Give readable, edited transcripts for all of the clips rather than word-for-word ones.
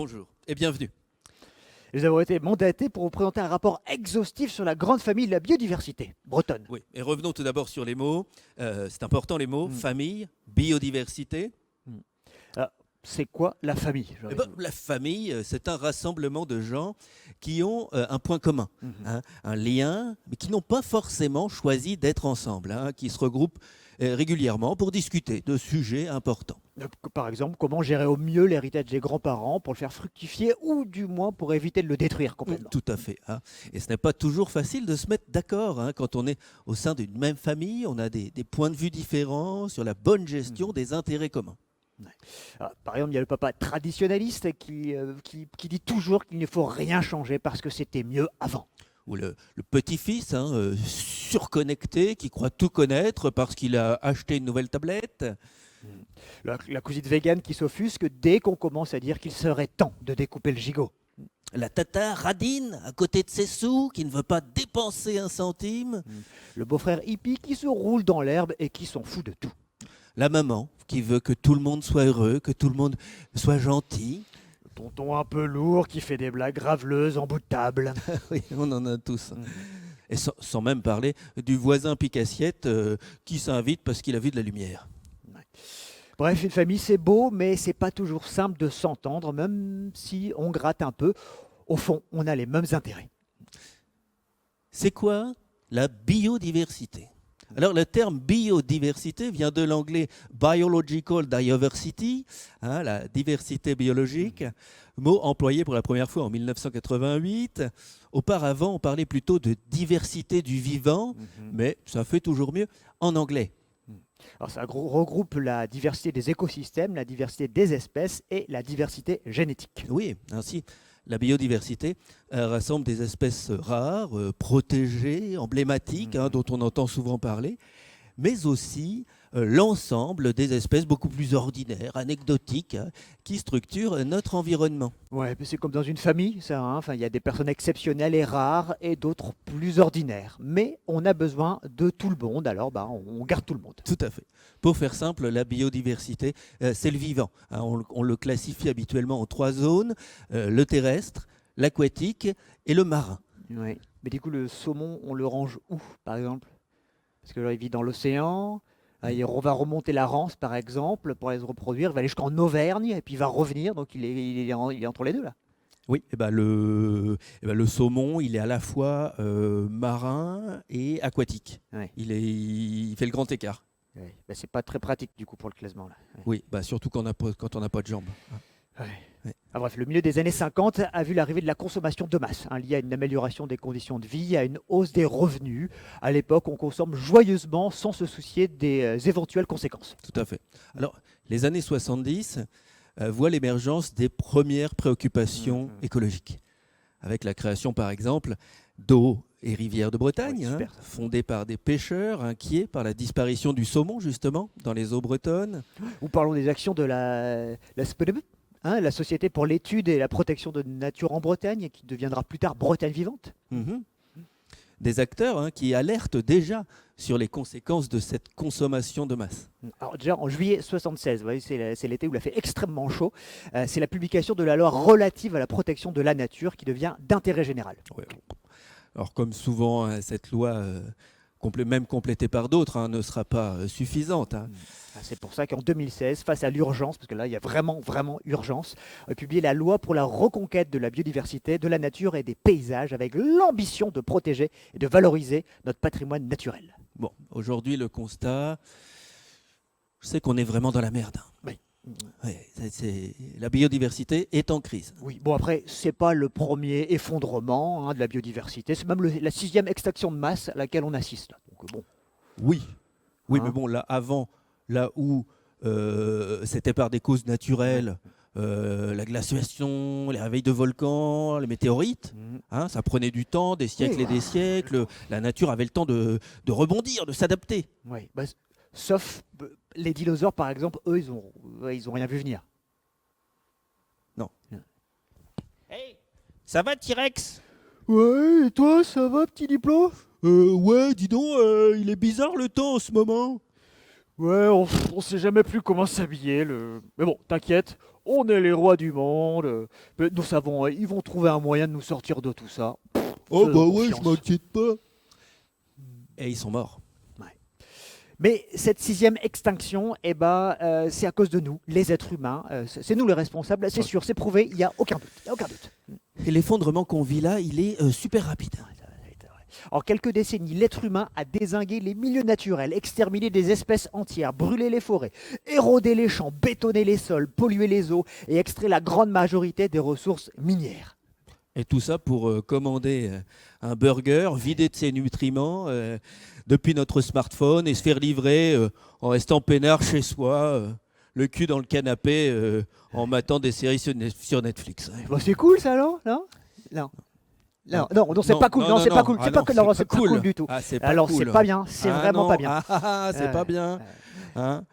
Bonjour et bienvenue. Nous avons été mandatés pour vous présenter un rapport exhaustif sur la grande famille de la biodiversité bretonne. Oui, et revenons tout d'abord sur les mots. C'est important les mots. Mm. Famille, biodiversité. C'est quoi la famille Eh ben, la famille, c'est un rassemblement de gens qui ont un point commun, un lien, mais qui n'ont pas forcément choisi d'être ensemble, qui se regroupent régulièrement pour discuter de sujets importants. Par exemple, comment gérer au mieux l'héritage des grands-parents pour le faire fructifier ou du moins pour éviter de le détruire complètement. Tout à fait. Et ce n'est pas toujours facile de se mettre d'accord. Quand on est au sein d'une même famille, on a des points de vue différents sur la bonne gestion des intérêts communs. Ouais. Par exemple, il y a le papa traditionnaliste qui dit toujours qu'il ne faut rien changer parce que c'était mieux avant. Ou le petit-fils surconnecté qui croit tout connaître parce qu'il a acheté une nouvelle tablette. La cousine végane qui s'offusque dès qu'on commence à dire qu'il serait temps de découper le gigot. La tata radine à côté de ses sous qui ne veut pas dépenser un centime. Le beau-frère hippie qui se roule dans l'herbe et qui s'en fout de tout. La maman qui veut que tout le monde soit heureux, que tout le monde soit gentil. Le tonton un peu lourd qui fait des blagues graveleuses en bout de table. Oui, on en a tous. Et sans même parler du voisin pique-assiette qui s'invite parce qu'il a vu de la lumière. Bref, une famille c'est beau, mais c'est pas toujours simple de s'entendre, même si on gratte un peu. Au fond, on a les mêmes intérêts. C'est quoi la biodiversité ? Alors le terme biodiversité vient de l'anglais biological diversity, la diversité biologique, mot employé pour la première fois en 1988. Auparavant, on parlait plutôt de diversité du vivant, mais ça fait toujours mieux en anglais. Alors ça regroupe la diversité des écosystèmes, la diversité des espèces et la diversité génétique. Oui, ainsi, la biodiversité rassemble des espèces rares, protégées, emblématiques, dont on entend souvent parler, mais aussi l'ensemble des espèces beaucoup plus ordinaires, anecdotiques, qui structurent notre environnement. Ouais, c'est comme dans une famille, ça. Enfin, il y a des personnes exceptionnelles et rares et d'autres plus ordinaires. Mais on a besoin de tout le monde, alors on garde tout le monde. Tout à fait. Pour faire simple, la biodiversité, c'est le vivant. On le classifie habituellement en 3 zones, le terrestre, l'aquatique et le marin. Ouais. Mais du coup, le saumon, on le range où, par exemple? Parce que là, il vit dans l'océan. On va remonter la Rance, par exemple, pour aller se reproduire. Il va aller jusqu'en Auvergne et puis il va revenir. Donc il est entre les deux, là. Oui, le saumon, il est à la fois marin et aquatique. Ouais. Il fait le grand écart. Ouais. C'est pas très pratique, du coup, pour le classement, là. Ouais. Oui, surtout quand on n'a pas de jambes. Ouais. Ouais. Bref, le milieu des années 50 a vu l'arrivée de la consommation de masse, liée à une amélioration des conditions de vie, à une hausse des revenus. À l'époque, on consomme joyeusement sans se soucier des éventuelles conséquences. Tout à fait. Alors, les années 70 voient l'émergence des premières préoccupations écologiques, avec la création, par exemple, d'eau et rivières de Bretagne, fondées par des pêcheurs inquiets par la disparition du saumon, justement, dans les eaux bretonnes. Ou parlons des actions de la SPDB, la Société pour l'étude et la protection de nature en Bretagne, qui deviendra plus tard Bretagne Vivante. Des acteurs qui alertent déjà sur les conséquences de cette consommation de masse. Alors déjà en juillet 76, vous voyez, c'est l'été où il a fait extrêmement chaud, c'est la publication de la loi relative à la protection de la nature qui devient d'intérêt général. Ouais. Alors comme souvent, cette loi, même complétée par d'autres, ne sera pas suffisante. C'est pour ça qu'en 2016, face à l'urgence, parce que là il y a vraiment urgence, on a publié la loi pour la reconquête de la biodiversité, de la nature et des paysages avec l'ambition de protéger et de valoriser notre patrimoine naturel. Bon, aujourd'hui le constat, c'est qu'on est vraiment dans la merde. Oui. La biodiversité est en crise. Oui, bon après, c'est pas le premier effondrement de la biodiversité, c'est même la 6e extinction de masse à laquelle on assiste. Donc, bon. Oui, mais bon, là, avant, là où c'était par des causes naturelles, la glaciation, les réveils de volcans, les météorites, ça prenait du temps, des siècles et des siècles, la nature avait le temps de rebondir, de s'adapter. Oui, sauf les dinosaures, par exemple, eux, ils ont rien vu venir. Non. Hey, ça va, T-Rex? Ouais, et toi, ça va, petit diplôme? Ouais, dis donc, il est bizarre le temps en ce moment. Ouais, on sait jamais plus comment s'habiller. Mais bon, t'inquiète, on est les rois du monde, mais nous savons, ils vont trouver un moyen de nous sortir de tout ça. Oh bah Faisons ouais, je confiance. m'inquiète pas. Et ils sont morts. Mais cette sixième extinction, c'est à cause de nous, les êtres humains. C'est nous les responsables, c'est sûr, c'est prouvé, il n'y a aucun doute. Il y a aucun doute. Et l'effondrement qu'on vit là, il est super rapide. En quelques décennies, l'être humain a dézingué les milieux naturels, exterminé des espèces entières, brûlé les forêts, érodé les champs, bétonné les sols, pollué les eaux et extrait la grande majorité des ressources minières. Et tout ça pour commander un burger vidé de ses nutriments depuis notre smartphone et se faire livrer en restant peinard chez soi, le cul dans le canapé, en matant des séries sur Netflix. Bon, c'est cool ça, non? Non, c'est pas cool. Non, c'est pas cool. C'est pas cool. Non, c'est pas cool du tout. Ah, c'est pas Alors, cool. c'est pas bien. C'est vraiment non. pas bien. C'est pas bien. Hein.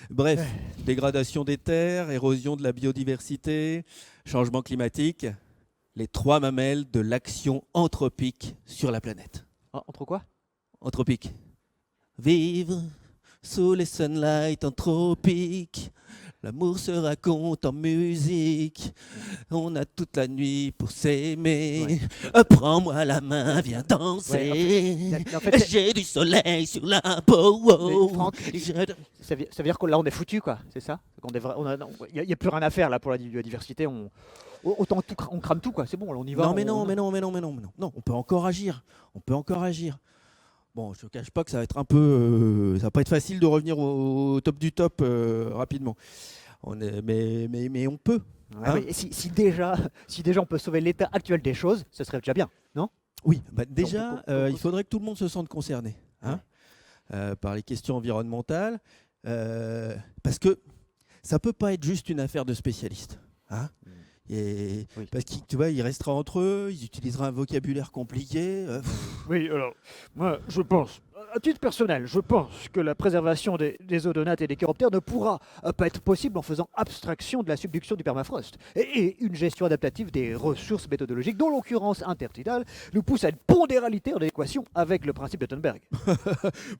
Bref, dégradation des terres, érosion de la biodiversité, changement climatique, les trois mamelles de l'action anthropique sur la planète. Entre quoi? Anthropique. Vivre sous les sunlight anthropiques. L'amour se raconte en musique. On a toute la nuit pour s'aimer. Prends-moi la main, viens danser. En fait, J'ai du soleil sur la peau. Mais Franck, ça veut dire que là, on est foutu, quoi. C'est ça? Il n'y a plus rien à faire là pour la biodiversité. Autant on crame tout, quoi. C'est bon, on y va. Non, mais non. Non, on peut encore agir. Bon, je ne te cache pas que ça va être un peu, ça va pas être facile de revenir au top du top rapidement. Mais on peut. Ah oui, si déjà on peut sauver l'état actuel des choses, ce serait déjà bien, non? Oui, déjà, il faudrait que tout le monde se sente concerné par les questions environnementales, parce que ça peut pas être juste une affaire de spécialistes. Parce que tu vois, il restera entre eux, ils utiliseraient un vocabulaire compliqué. Oui, alors, moi, je pense, à titre personnel, je pense que la préservation des odonates et des chiroptères ne pourra pas être possible en faisant abstraction de la subduction du permafrost et une gestion adaptative des ressources méthodologiques, dont l'occurrence intertidale nous pousse à une pondéralité en adéquation avec le principe de Thunberg.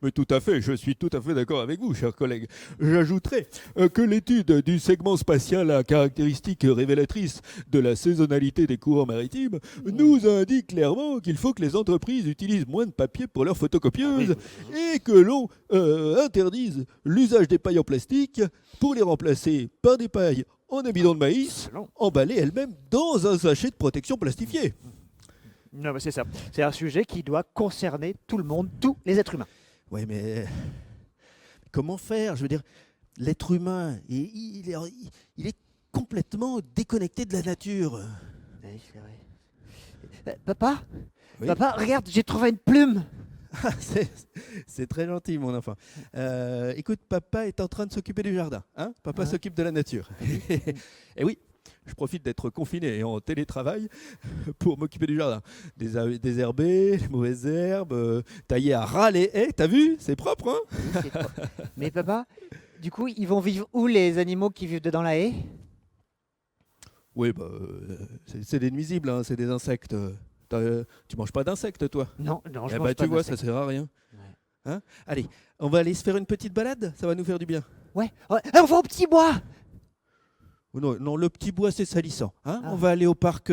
Mais tout à fait, je suis tout à fait d'accord avec vous, chers collègues. J'ajouterai que l'étude du segment spatial à caractéristiques révélatrices de la saisonnalité des courants maritimes nous indique clairement qu'il faut que les entreprises utilisent moins de papier pour leurs photocopieuses et que l'on interdise l'usage des pailles en plastique pour les remplacer par des pailles en amidon de maïs emballées elles-mêmes dans un sachet de protection plastifié. Non, mais c'est ça. C'est un sujet qui doit concerner tout le monde, tous les êtres humains. Oui, mais comment faire? Je veux dire, l'être humain, il est complètement déconnecté de la nature. Oui, c'est vrai. Papa, Oui. Papa, regarde, j'ai trouvé une plume. C'est très gentil, mon enfant. Écoute, papa est en train de s'occuper du jardin. Papa s'occupe de la nature. Et oui, je profite d'être confiné et en télétravail pour m'occuper du jardin. Désherber, les mauvaises herbes, tailler à ras les haies. T'as vu? C'est propre, hein? Oui, c'est trop. Mais papa, du coup, ils vont vivre où les animaux qui vivent dans la haie? Oui, c'est des nuisibles, hein, c'est des insectes. Tu manges pas d'insectes, toi? Non, je mange Tu pas vois, d'insectes. ça sert à rien. Allez, on va aller se faire une petite balade, ça va nous faire du bien. Ouais. On va au petit bois. Non, le petit bois, c'est salissant. On va aller au parc,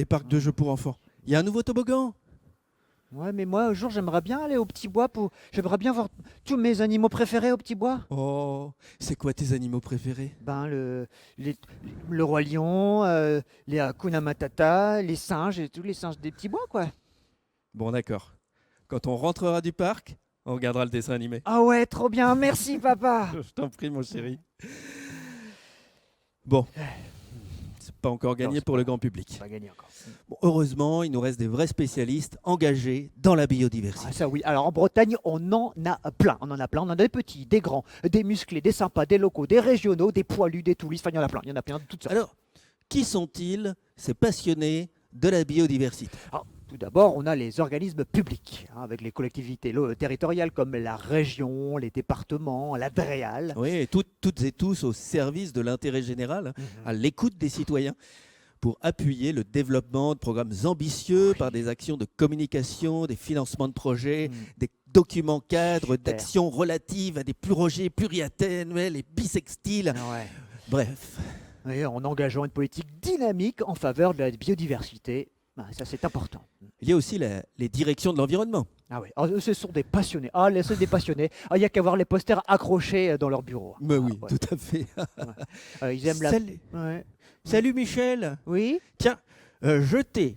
parc de jeux pour enfants. Il y a un nouveau toboggan. Ouais, mais moi, un jour, j'aimerais bien aller au petit bois j'aimerais bien voir tous mes animaux préférés au petit bois. Oh, c'est quoi tes animaux préférés? Le roi lion, les Hakuna Matata, les singes et tous les singes des petits bois, quoi. Bon, d'accord. Quand on rentrera du parc, on regardera le dessin animé. Ah ouais, trop bien, merci papa. Je t'en prie, mon chéri. Bon, c'est pas encore gagné pour le grand public. Pas gagné encore. Bon, heureusement, il nous reste des vrais spécialistes engagés dans la biodiversité. Ah, ça oui, alors en Bretagne, on en a plein. On en a des petits, des grands, des musclés, des sympas, des locaux, des régionaux, des poilus, des touristes, enfin il y en a plein de toutes sortes. Alors, qui sont-ils, ces passionnés de la biodiversité? Alors, tout d'abord, on a les organismes publics, avec les collectivités territoriales comme la région, les départements, la DREAL. Oui, et toutes et tous au service de l'intérêt général, à l'écoute des citoyens, pour appuyer le développement de programmes ambitieux par des actions de communication, des financements de projets, des documents cadres, d'actions relatives à des projets pluriannuels et bisextiles. Ouais. Bref, Et en engageant une politique dynamique en faveur de la biodiversité. Ça, c'est important. Il y a aussi les directions de l'environnement. Ah oui, eux, ce sont des passionnés. Ah, c'est des passionnés. Ah, il n'y a qu'à voir les posters accrochés dans leur bureau. Mais oui, ouais. tout à fait. Ils aiment la... Salut, Ouais. Salut Michel. Oui. Tiens, je t'ai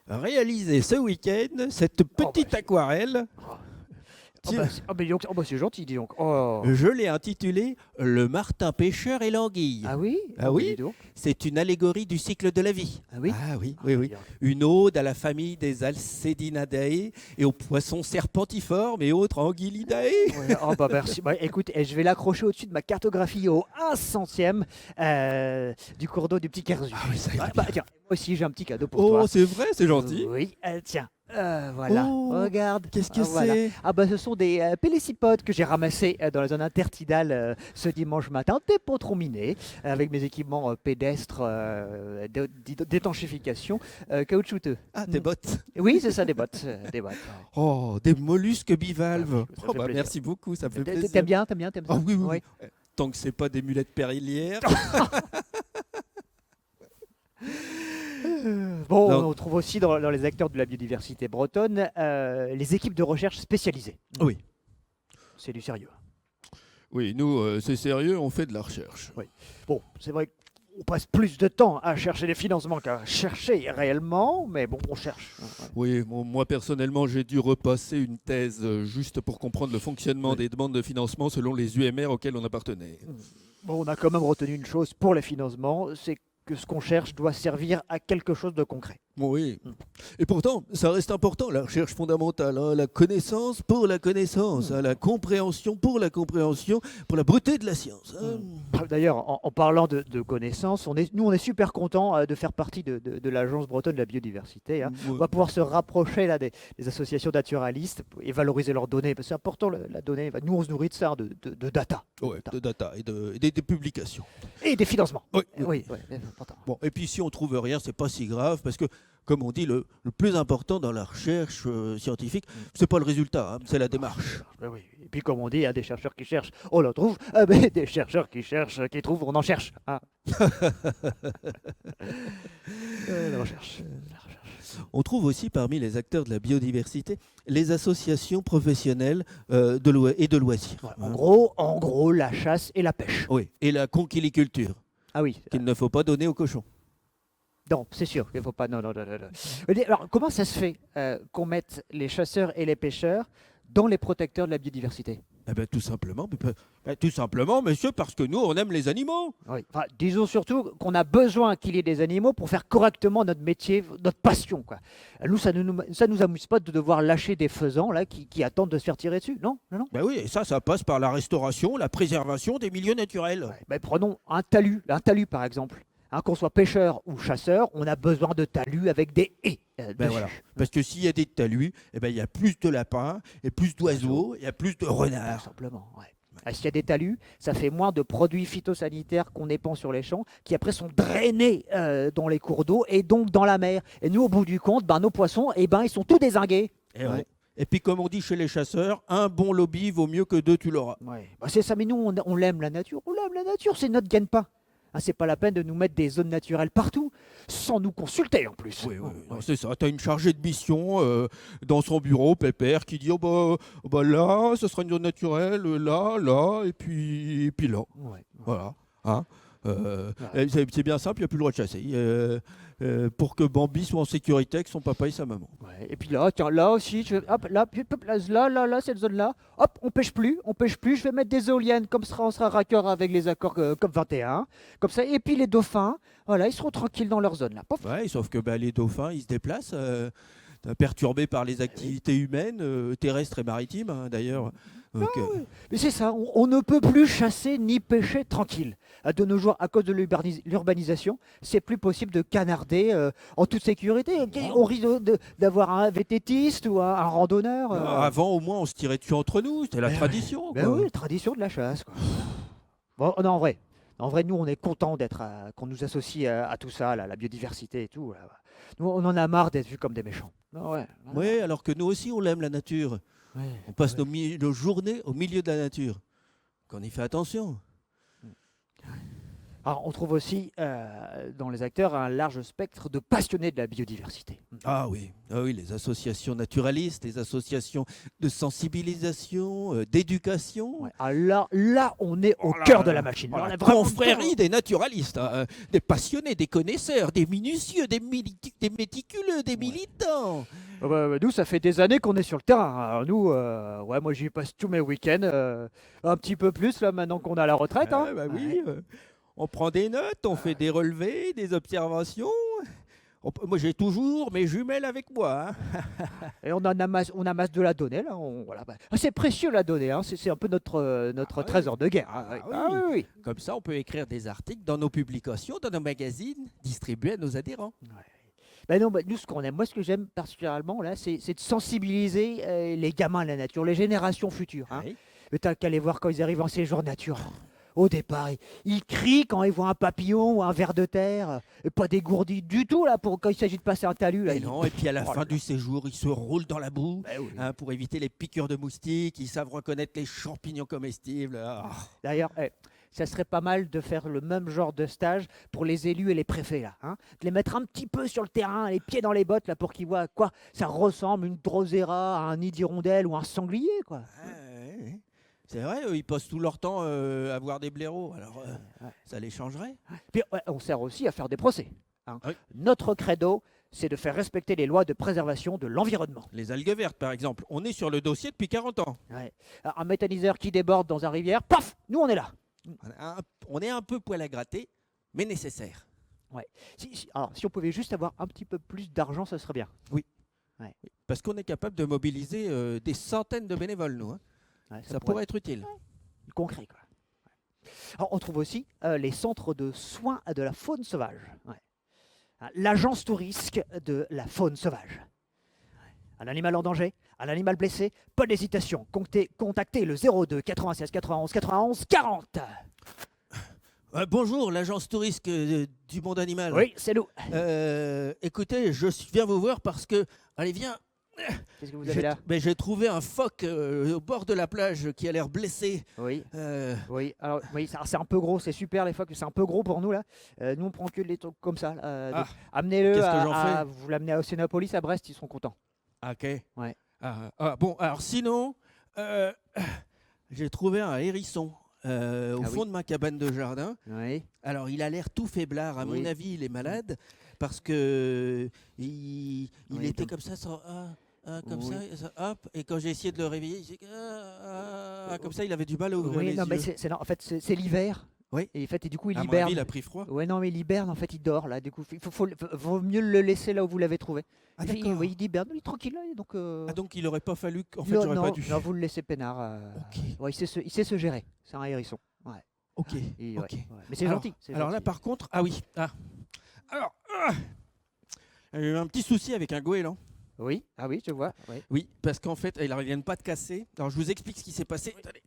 réalisé ce week-end cette petite aquarelle. C'est gentil, dis donc. Oh. Je l'ai intitulée Le Martin pêcheur et l'anguille. Ah oui. Ah oui. Dis donc. C'est une allégorie du cycle de la vie. Ah oui. Ah oui, oui, oui. Bien. Une ode à la famille des Alcedinidae et aux poissons serpentiformes et autres Anguillidae. Ouais, merci. Écoute, je vais l'accrocher au-dessus de ma cartographie au 1 centième du cours d'eau du petit Kerzu. Ah oui, ça ira bien. Tiens, moi aussi j'ai un petit cadeau pour toi. Oh, c'est vrai, c'est gentil. Oui, tiens. Voilà, Oh, regarde. qu'est-ce que Voilà. c'est? Ce sont des pélécipodes que j'ai ramassés dans la zone intertidale ce dimanche matin, des potron-minés, avec mes équipements pédestres d'étanchéification caoutchouteux. Ah, des bottes. Oui, c'est ça, des bottes. Des bottes. Oh, des mollusques bivalves. Ça fait plaisir. Merci beaucoup, ça me fait plaisir. T'aimes bien ça? Ah oui, oui, Ouais. oui. Tant que c'est pas des mulettes périllières. Bon, Non. on trouve aussi dans les acteurs de la biodiversité bretonne les équipes de recherche spécialisées. Oui. C'est du sérieux. Oui, nous, c'est sérieux, on fait de la recherche. Bon, c'est vrai qu'on passe plus de temps à chercher des financements qu'à chercher réellement, mais bon, on cherche. Oui, moi personnellement, j'ai dû repasser une thèse juste pour comprendre le fonctionnement des demandes de financement selon les UMR auxquelles on appartenait. Bon, on a quand même retenu une chose pour les financements, c'est que ce qu'on cherche doit servir à quelque chose de concret. Oui. Et pourtant, ça reste important, la recherche fondamentale, hein, la connaissance pour la connaissance, hein, la compréhension pour la compréhension, pour la beauté de la science. Hein. D'ailleurs, en parlant de connaissances, nous on est super contents de faire partie de l'Agence bretonne de la biodiversité. Hein. Ouais. On va pouvoir se rapprocher là, des associations naturalistes et valoriser leurs données. Parce que c'est important, la donnée. Nous, on se nourrit de ça, de data. Ouais, de data et des publications. Et des financements. Oui. Oui, c'est important. Bon, et puis si on trouve rien, c'est pas si grave, parce que, comme on dit, le plus important dans la recherche scientifique, c'est pas le résultat, hein, c'est la démarche. Oui. Et puis, comme on dit, des chercheurs qui cherchent, on en trouve. Mais des chercheurs qui cherchent, qui trouvent, on en cherche. Hein. La recherche. On trouve aussi parmi les acteurs de la biodiversité les associations professionnelles et de loisirs. Ouais, hein. en gros, la chasse et la pêche. Oui, et la conquiliculture, Ah oui. qu'il ne faut pas donner aux cochons. Non, c'est sûr qu'il ne faut pas. Non. Alors, comment ça se fait qu'on mette les chasseurs et les pêcheurs dans les protecteurs de la biodiversité? Eh ben, tout simplement, monsieur, parce que nous, on aime les animaux. Oui. Enfin, disons surtout qu'on a besoin qu'il y ait des animaux pour faire correctement notre métier, notre passion, quoi. Nous, ça nous amuse pas de devoir lâcher des faisans là qui attendent de se faire tirer dessus. Non. Ben oui, et ça passe par la restauration, la préservation des milieux naturels. Ouais. Ben, prenons un talus par exemple. Hein, qu'on soit pêcheur ou chasseur, on a besoin de talus avec des haies. Ben dessus. voilà. Parce que s'il y a des talus, eh ben, il y a plus de lapins, et plus d'oiseaux, il y a plus de Tout renards. simplement. Ouais. S'il y a des talus, ça fait moins de produits phytosanitaires qu'on épand sur les champs, qui après sont drainés dans les cours d'eau et donc dans la mer. Et nous, au bout du compte, nos poissons, ils sont tous dézingués. Et, ouais. Et puis, comme on dit chez les chasseurs, un bon lobby vaut mieux que deux, tu l'auras. Ouais. C'est ça, mais nous, on l'aime la nature. On l'aime la nature, c'est notre gagne-pain. C'est pas la peine de nous mettre des zones naturelles partout, sans nous consulter en plus. Oui, c'est ça. Tu as une chargée de mission dans son bureau, pépère, qui dit bah là, ce sera une zone naturelle, là, et puis là. Ouais. Voilà. Hein c'est bien simple, il n'y a plus le droit de chasser. Pour que Bambi soit en sécurité avec son papa et sa maman. Ouais. Et puis là, tiens, là aussi, hop, là, cette zone-là, hop, on pêche plus, je vais mettre des éoliennes, comme on sera raccord avec les accords COP21, comme ça, et puis les dauphins, voilà, ils seront tranquilles dans leur zone, là. Pof. Ouais, sauf que les dauphins, ils se déplacent, perturbés par les activités humaines, terrestres et maritimes, hein, d'ailleurs. Oui. Mais c'est ça, on ne peut plus chasser ni pêcher tranquille. De nos jours, à cause de l'urbanisation, c'est plus possible de canarder en toute sécurité. On risque d'avoir un vététiste ou un randonneur. Avant, au moins, on se tirait dessus entre nous, c'était la tradition. Ben oui, la tradition de la chasse. Quoi. Bon, non, en vrai, nous, on est content qu'on nous associe à tout ça, la biodiversité et tout. Là. Nous, on en a marre d'être vus comme des méchants. Oui, alors que nous aussi, on aime la nature. Ouais, On passe nos journées au milieu de la nature. Qu'on y fait attention. Alors, on trouve aussi dans les acteurs un large spectre de passionnés de la biodiversité. Ah oui, les associations naturalistes, les associations de sensibilisation, d'éducation. Ouais. Alors là, on est au Oh là cœur de là. la machine. Oh, Alors, la on est vraiment confrérie des naturalistes, des passionnés, des connaisseurs, des minutieux, des méticuleux, des militants. nous, ça fait des années qu'on est sur le terrain. Alors, nous, moi, j'y passe tous mes week-ends. Un petit peu plus, là, maintenant qu'on est à la retraite. Hein. Ah, bah oui, Ouais. on prend des notes, on fait des relevés, des observations. Moi, j'ai toujours mes jumelles avec moi. Et on amasse de la donnée, là. Voilà, c'est précieux, la donnée. Hein. C'est un peu notre Ah oui. trésor de guerre. Hein. Ah oui. Ah oui. Comme ça, on peut écrire des articles dans nos publications, dans nos magazines, distribués à nos adhérents. Non, nous, ce qu'on aime, moi, ce que j'aime particulièrement, là, c'est de sensibiliser les gamins à la nature, les générations futures. Hein. Oui. Mais t'as qu'à les voir quand ils arrivent en séjour nature. Au départ, ils crient quand ils voient un papillon ou un ver de terre, et pas dégourdis du tout là quand il s'agit de passer un talus. Là, Et non, et puis à la Oh là fin là. du séjour, ils se roulent dans la boue Oui. pour éviter les piqûres de moustiques. Ils savent reconnaître les champignons comestibles. Ah. D'ailleurs, ça serait pas mal de faire le même genre de stage pour les élus et les préfets là, hein. De les mettre un petit peu sur le terrain, les pieds dans les bottes là, pour qu'ils voient à quoi ça ressemble une drosera, un nid d'hirondelle ou un sanglier quoi. Ouais. C'est vrai, eux, ils passent tout leur temps à voir des blaireaux. Alors, ça les changerait. Puis on sert aussi à faire des procès. Hein. Oui. Notre credo, c'est de faire respecter les lois de préservation de l'environnement. Les algues vertes, par exemple. On est sur le dossier depuis 40 ans. Ouais. Alors, un méthaniseur qui déborde dans un rivière, paf, nous on est là. On est un peu poil à gratter, mais nécessaire. Alors, si on pouvait juste avoir un petit peu plus d'argent, ce serait bien. Parce qu'on est capable de mobiliser des centaines de bénévoles, nous. Hein. Ouais, Ça pourrait être utile. être concret. Quoi. Alors, on trouve aussi les centres de soins de la faune sauvage. Ouais. L'agence touristique de la faune sauvage. Un animal en danger, un animal blessé, pas d'hésitation. Contactez le 02 96 91 91 40. Bonjour, l'agence touristique du monde animal. Oui, c'est nous. Écoutez, je viens vous voir parce que... Allez, viens. Qu'est-ce que vous avez là? J'ai trouvé un phoque au bord de la plage qui a l'air blessé. Oui. Euh, Alors c'est un peu gros, c'est super les phoques, c'est un peu gros pour nous là. Nous on prend que les trucs comme ça. Donc, amenez-le qu'est-ce que j'en fais vous l'amenez à Océanopolis à Brest, ils seront contents. Ok. Ouais. Bon, alors sinon, j'ai trouvé un hérisson au fond de ma cabane de jardin. Oui. Alors, il a l'air tout faiblard. À Oui. mon avis, il est malade parce que il Oui, était donc- comme ça, comme Oui. ça, hop. Et quand j'ai essayé de le réveiller, comme ça, il avait du mal à ouvrir Oui, les non, mais yeux. en fait c'est l'hiver. Oui. Et en fait, du coup il À mon hiberne. avis, il a pris froid. Ouais, non, mais il hiberne, en fait, il dort là. Du coup, vaut mieux le laisser là où vous l'avez trouvé. Ah, Et puis, d'accord. il hiberne, il est tranquille là. Donc, Donc, il aurait pas fallu. En fait, non, j'aurais non, pas dû. non, vous le laissez peinard. Ok. Ouais, il sait se gérer. C'est un hérisson. Ouais. Ok. Et, Ok. ouais. Mais c'est Alors- gentil. c'est Alors là, gentil. par contre, ah oui. Alors, j'ai eu un petit souci avec un goéland. Oui, ah oui, je vois. Oui. Oui, parce qu'en fait, il vient de pas de casser. Alors, je vous explique ce qui s'est passé. Attendez.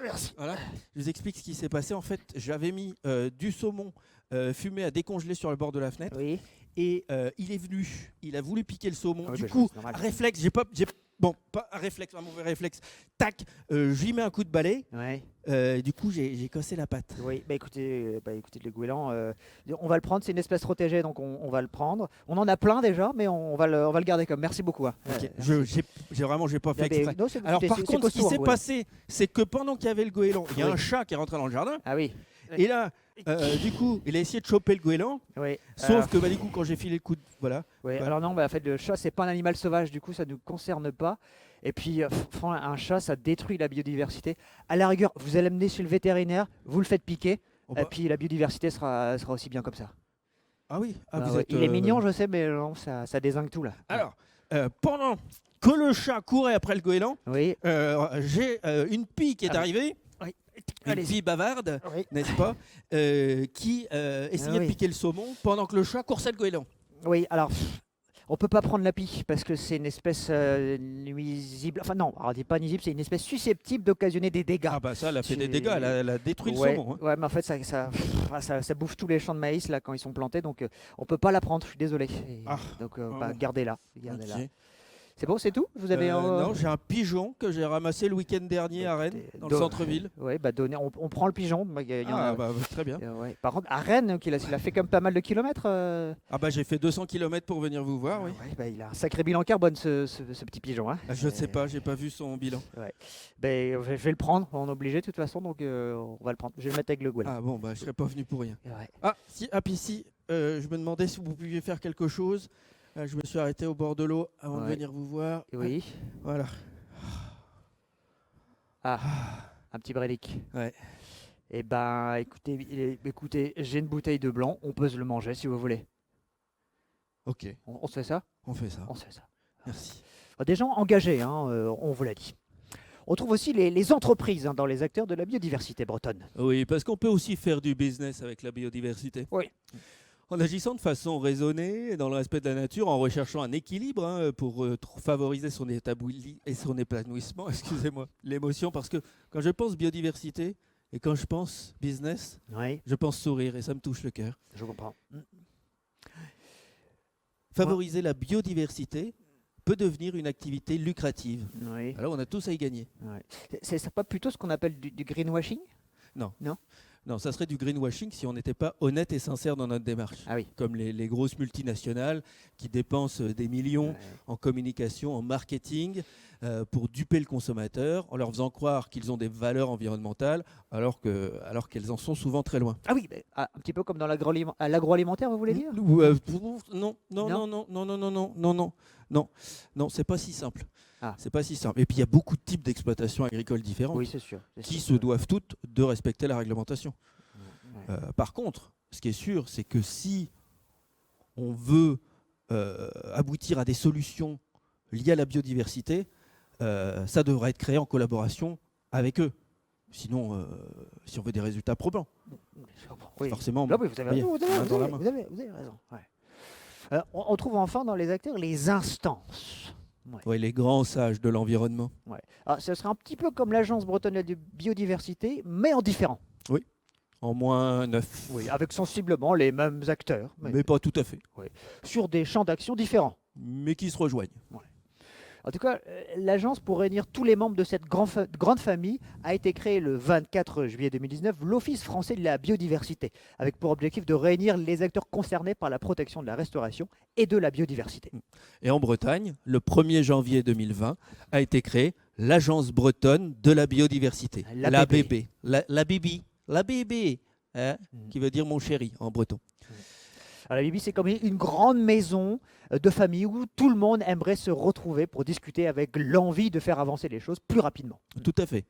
Merci. Voilà. Je vous explique ce qui s'est passé. En fait, j'avais mis du saumon fumé à décongeler sur le bord de la fenêtre. Oui. Et il est venu. Il a voulu piquer le saumon. Ah oui, Du bah, coup, c'est normal. réflexe, pas un réflexe, un mauvais réflexe. Tac, je lui mets un coup de balai. Ouais. Du coup, j'ai cassé la patte. Oui, écoutez, le goéland, on va le prendre, c'est une espèce protégée, donc on va le prendre. On en a plein déjà, mais on va le garder comme. Merci beaucoup. Hein. Ok. Merci. J'ai pas fait Ah, mais exprès. non, c'est- Alors c'est- par c'est contre, ce qui costaud, un s'est goéland. passé, c'est que pendant qu'il y avait le goéland, il y a Oui. un chat qui est rentré dans le jardin. Ah oui. Et là, du coup, il a essayé de choper le goéland. Oui. Sauf que du coup, quand j'ai filé le coup de... Voilà. Oui, Ouais. alors non, en fait, le chat, c'est pas un animal sauvage, du coup, ça ne nous concerne pas. Et puis, franchement, un chat, ça détruit la biodiversité. À la rigueur, vous allez l'amener chez le vétérinaire, vous le faites piquer, Oh, et bah- puis la biodiversité sera aussi bien comme ça. Ah oui. Ah, Ah vous ouais, êtes, il est mignon, je sais, mais non, ça dézingue tout là. Alors, pendant que le chat courait après le goéland, Oui. j'ai une pie qui est Ah oui. arrivée, Oui. une Allez-y. pie bavarde, Oui. n'est-ce pas, qui essayait Ah oui. de piquer le saumon pendant que le chat coursait le goéland. Oui, alors, on peut pas prendre la pie parce que c'est une espèce nuisible. Enfin, non, alors, dis pas nuisible, c'est une espèce susceptible d'occasionner des dégâts. Ah bah ça, elle a fait des C'est- dégâts, elle a détruit Ouais, le saumon. Hein. ouais, mais en fait, ça bouffe tous les champs de maïs là quand ils sont plantés, donc on peut pas la prendre. Je suis désolé. Et Ah, donc, bon. gardez-la. Gardez-la. Ok. C'est bon, c'est tout? Vous avez Non, j'ai un pigeon que j'ai ramassé le week-end dernier à Rennes, dans le centre-ville. Oui, bah on prend le pigeon. Bah, il y en a- Très bien. ouais. Par contre, à Rennes, il a fait quand même pas mal de kilomètres. J'ai fait 200 km pour venir vous voir, oui. Ouais, bah, il a un sacré bilan carbone, ce petit pigeon. Hein. Je ne sais pas, j'ai pas vu son bilan. Ben, je vais le prendre, on est obligé de toute façon, donc on va le prendre. Je vais le mettre avec le goût. Ah bon, je serais pas venu pour rien. Ouais. Puis si, je me demandais si vous pouviez faire quelque chose. Je me suis arrêté au bord de l'eau avant de venir vous voir. Oui. Voilà. Un petit brelic. Ouais. Eh ben, écoutez, j'ai une bouteille de blanc, on peut se le manger si vous voulez. Ok, On se fait ça? on fait ça. On se fait ça. Merci. Des gens engagés, hein, on vous l'a dit. On trouve aussi les entreprises dans les acteurs de la biodiversité bretonne. Oui, parce qu'on peut aussi faire du business avec la biodiversité. Oui. En agissant de façon raisonnée, dans le respect de la nature, en recherchant un équilibre pour favoriser son épanouissement, excusez-moi, l'émotion, parce que quand je pense biodiversité et quand je pense business, Oui, je pense sourire et ça me touche le cœur. je comprends. Favoriser la biodiversité peut devenir une activité lucrative. Oui. Alors on a tous à y gagner. Ouais. C'est pas plutôt ce qu'on appelle du greenwashing? Non, ça serait du greenwashing si on n'était pas honnête et sincère dans notre démarche. Ah oui. Comme les grosses multinationales qui dépensent des millions en communication, en marketing, pour duper le consommateur, en leur faisant croire qu'ils ont des valeurs environnementales, alors qu'elles en sont souvent très loin. Ah oui, un petit peu comme dans l'agroalimentaire, vous voulez dire? Non, c'est pas si simple. Ah. C'est pas si simple. Et puis il y a beaucoup de types d'exploitations agricoles différentes Oui, c'est sûr. qui se doivent toutes de respecter la réglementation. Ouais. Par contre, ce qui est sûr, c'est que si on veut aboutir à des solutions liées à la biodiversité, ça devrait être créé en collaboration avec eux. Sinon, si on veut des résultats probants, Oui. forcément, Là, oui, vous avez main dans la main. vous avez raison. Ouais. On trouve enfin dans les acteurs les instances. Ouais, les grands sages de l'environnement. Ouais. Alors, ce serait un petit peu comme l'Agence bretonne de biodiversité, mais en différent. En moins 9. Oui, avec sensiblement les mêmes acteurs, Mais pas tout à fait. sur des champs d'action différents. Mais qui se rejoignent. En tout cas, l'agence, pour réunir tous les membres de cette grande famille, a été créée le 24 juillet 2019, l'Office français de la biodiversité, avec pour objectif de réunir les acteurs concernés par la protection de la restauration et de la biodiversité. Et en Bretagne, le 1er janvier 2020, a été créée l'Agence bretonne de la biodiversité. L'ABB. L'ABB, hein, qui veut dire mon chéri en breton. Alors, la Bibi, c'est comme une grande maison de famille où tout le monde aimerait se retrouver pour discuter avec l'envie de faire avancer les choses plus rapidement. Tout à fait.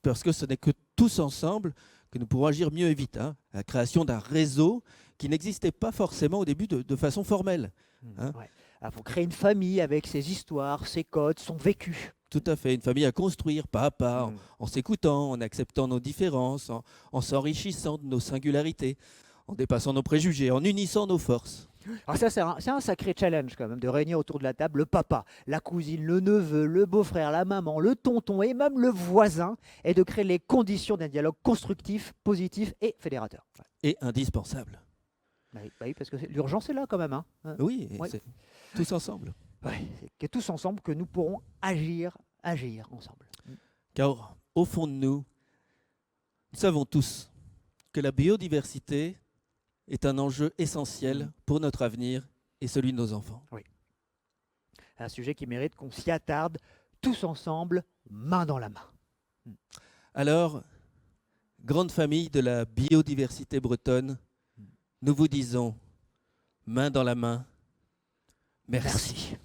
Parce que ce n'est que tous ensemble que nous pourrons agir mieux et vite. La création d'un réseau qui n'existait pas forcément au début de façon formelle. Hein. Il faut créer une famille avec ses histoires, ses codes, son vécu. Tout à fait, une famille à construire pas à pas, en s'écoutant, en acceptant nos différences, en s'enrichissant de nos singularités, en dépassant nos préjugés, en unissant nos forces. Alors ça, c'est un sacré challenge quand même, de réunir autour de la table le papa, la cousine, le neveu, le beau-frère, la maman, le tonton et même le voisin, et de créer les conditions d'un dialogue constructif, positif et fédérateur. Et indispensable. Oui, parce que l'urgence est là quand même. Hein. Oui, c'est tous ensemble. C'est tous ensemble que nous pourrons agir ensemble. Car au fond de nous, nous savons tous que la biodiversité est un enjeu essentiel pour notre avenir et celui de nos enfants. Oui. Un sujet qui mérite qu'on s'y attarde tous ensemble, main dans la main. Alors, grande famille de la biodiversité bretonne, nous vous disons, main dans la main, merci.